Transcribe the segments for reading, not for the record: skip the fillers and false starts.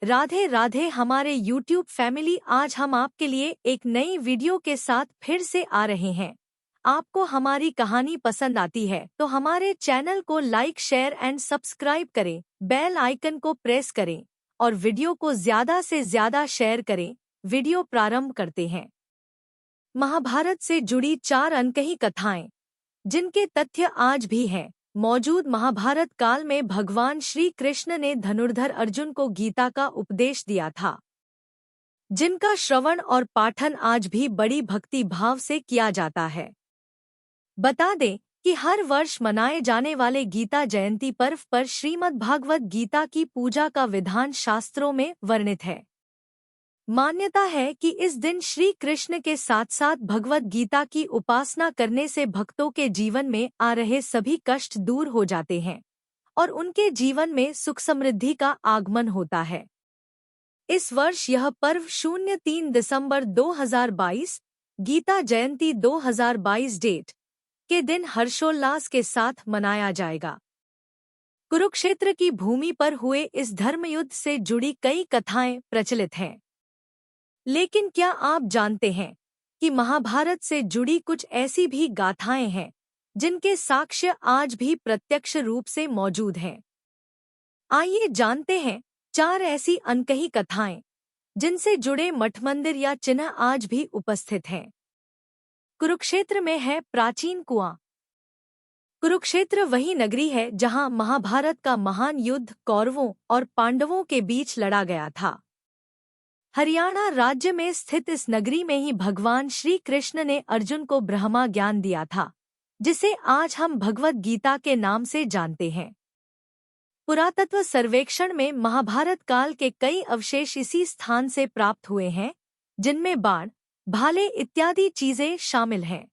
राधे राधे हमारे YouTube family. आज हम आपके लिए एक नई वीडियो के साथ फिर से आ रहे हैं। आपको हमारी कहानी पसंद आती है तो हमारे चैनल को लाइक शेयर एंड सब्सक्राइब करें, बेल आइकन को प्रेस करें और वीडियो को ज़्यादा से ज़्यादा शेयर करें। वीडियो प्रारंभ करते हैं। महाभारत से जुड़ी 4 अनकही कथाएं जिनके तथ्य आज भी हैं मौजूद। महाभारत काल में भगवान श्री कृष्ण ने धनुर्धर अर्जुन को गीता का उपदेश दिया था, जिनका श्रवण और पाठन आज भी बड़ी भक्ति भाव से किया जाता है। बता दें कि हर वर्ष मनाए जाने वाले गीता जयंती पर्व पर श्रीमद् भागवत गीता की पूजा का विधान शास्त्रों में वर्णित है। मान्यता है कि इस दिन श्री कृष्ण के साथ साथ भगवत गीता की उपासना करने से भक्तों के जीवन में आ रहे सभी कष्ट दूर हो जाते हैं और उनके जीवन में सुख समृद्धि का आगमन होता है। इस वर्ष यह पर्व 03 दिसंबर 2022 गीता जयंती 2022 डेट के दिन हर्षोल्लास के साथ मनाया जाएगा। कुरुक्षेत्र की भूमि पर हुए इस धर्मयुद्ध से जुड़ी कई कथाएं प्रचलित हैं। लेकिन क्या आप जानते हैं कि महाभारत से जुड़ी कुछ ऐसी भी गाथाएं हैं जिनके साक्ष्य आज भी प्रत्यक्ष रूप से मौजूद हैं? आइए जानते हैं 4 ऐसी अनकही कथाएं जिनसे जुड़े मठ मंदिर या चिन्ह आज भी उपस्थित हैं। कुरुक्षेत्र में है प्राचीन कुआं। कुरुक्षेत्र वही नगरी है जहां महाभारत का महान युद्ध कौरवों और पांडवों के बीच लड़ा गया था। हरियाणा राज्य में स्थित इस नगरी में ही भगवान श्री कृष्ण ने अर्जुन को ब्रह्मा ज्ञान दिया था, जिसे आज हम भगवत गीता के नाम से जानते हैं। पुरातत्व सर्वेक्षण में महाभारत काल के कई अवशेष इसी स्थान से प्राप्त हुए हैं, जिनमें बाण, भाले इत्यादि चीजें शामिल हैं।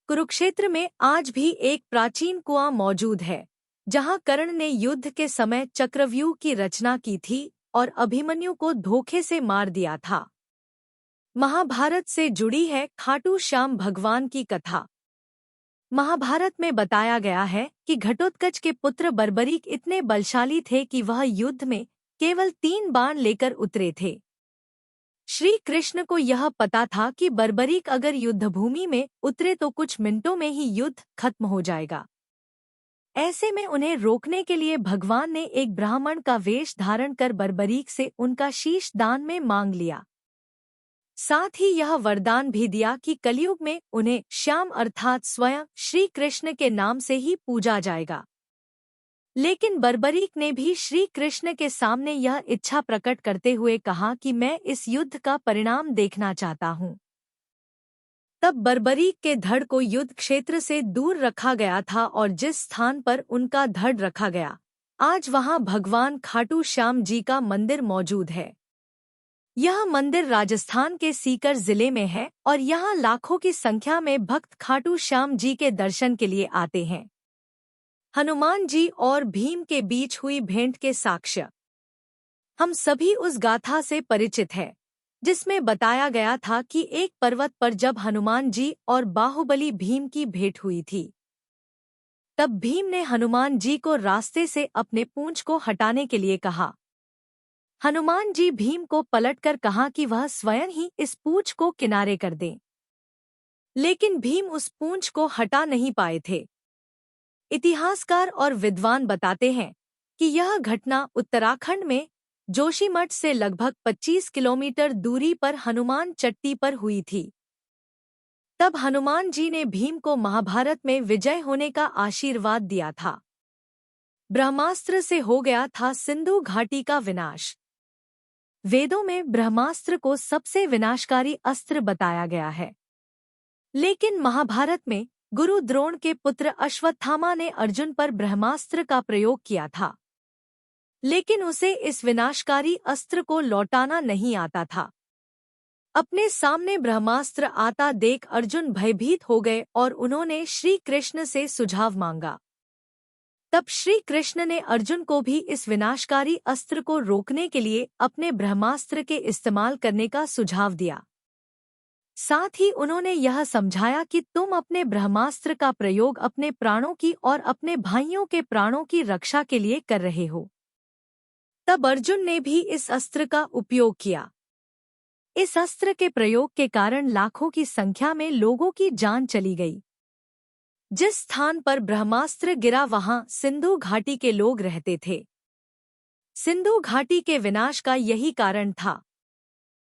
कुरुक्षेत्र में आज भी एक प्राचीन कुआं मौजूद है, जहां कर्ण ने युद्ध के समय चक्रव्यूह की रचना की थी और अभिमन्यु को धोखे से मार दिया था। महाभारत से जुड़ी है खाटू श्याम भगवान की कथा। महाभारत में बताया गया है कि घटोत्कच के पुत्र बर्बरीक इतने बलशाली थे कि वह युद्ध में केवल 3 बाण लेकर उतरे थे। श्री कृष्ण को यह पता था कि बर्बरीक अगर युद्धभूमि में उतरे तो कुछ मिनटों में ही युद्ध खत्म हो जाएगा। ऐसे में उन्हें रोकने के लिए भगवान ने एक ब्राह्मण का वेश धारण कर बर्बरीक से उनका शीश दान में मांग लिया। साथ ही यह वरदान भी दिया कि कलयुग में उन्हें श्याम अर्थात स्वयं श्री कृष्ण के नाम से ही पूजा जाएगा। लेकिन बर्बरीक ने भी श्री कृष्ण के सामने यह इच्छा प्रकट करते हुए कहा कि मैं इस युद्ध का परिणाम देखना चाहता हूँ। तब बर्बरीक के धड़ को युद्ध क्षेत्र से दूर रखा गया था और जिस स्थान पर उनका धड़ रखा गया, आज वहां भगवान खाटू श्याम जी का मंदिर मौजूद है। यह मंदिर राजस्थान के सीकर जिले में है और यहां लाखों की संख्या में भक्त खाटू श्याम जी के दर्शन के लिए आते हैं। हनुमान जी और भीम के बीच हुई भेंट के साक्ष्य हम सभी उस गाथा से परिचित हैं, जिसमें बताया गया था कि एक पर्वत पर जब हनुमान जी और बाहुबली भीम की भेंट हुई थी, तब भीम ने हनुमान जी को रास्ते से अपने पूंछ को हटाने के लिए कहा। हनुमान जी भीम को पलटकर कहा कि वह स्वयं ही इस पूंछ को किनारे कर दें, लेकिन भीम उस पूंछ को हटा नहीं पाए थे। इतिहासकार और विद्वान बताते हैं कि यह घटना उत्तराखंड में जोशीमठ से लगभग 25 किलोमीटर दूरी पर हनुमान चट्टी पर हुई थी। तब हनुमान जी ने भीम को महाभारत में विजय होने का आशीर्वाद दिया था। ब्रह्मास्त्र से हो गया था सिंधु घाटी का विनाश। वेदों में ब्रह्मास्त्र को सबसे विनाशकारी अस्त्र बताया गया है। लेकिन महाभारत में गुरु द्रोण के पुत्र अश्वत्थामा ने अर्जुन पर ब्रह्मास्त्र का प्रयोग किया था, लेकिन उसे इस विनाशकारी अस्त्र को लौटाना नहीं आता था। अपने सामने ब्रह्मास्त्र आता देख अर्जुन भयभीत हो गए और उन्होंने श्री कृष्ण से सुझाव मांगा। तब श्री कृष्ण ने अर्जुन को भी इस विनाशकारी अस्त्र को रोकने के लिए अपने ब्रह्मास्त्र के इस्तेमाल करने का सुझाव दिया। साथ ही उन्होंने यह समझाया कि तुम अपने ब्रह्मास्त्र का प्रयोग अपने प्राणों की और अपने भाइयों के प्राणों की रक्षा के लिए कर रहे हो। तब अर्जुन ने भी इस अस्त्र का उपयोग किया। इस अस्त्र के प्रयोग के कारण लाखों की संख्या में लोगों की जान चली गई। जिस स्थान पर ब्रह्मास्त्र गिरा वहां सिंधु घाटी के लोग रहते थे। सिंधु घाटी के विनाश का यही कारण था।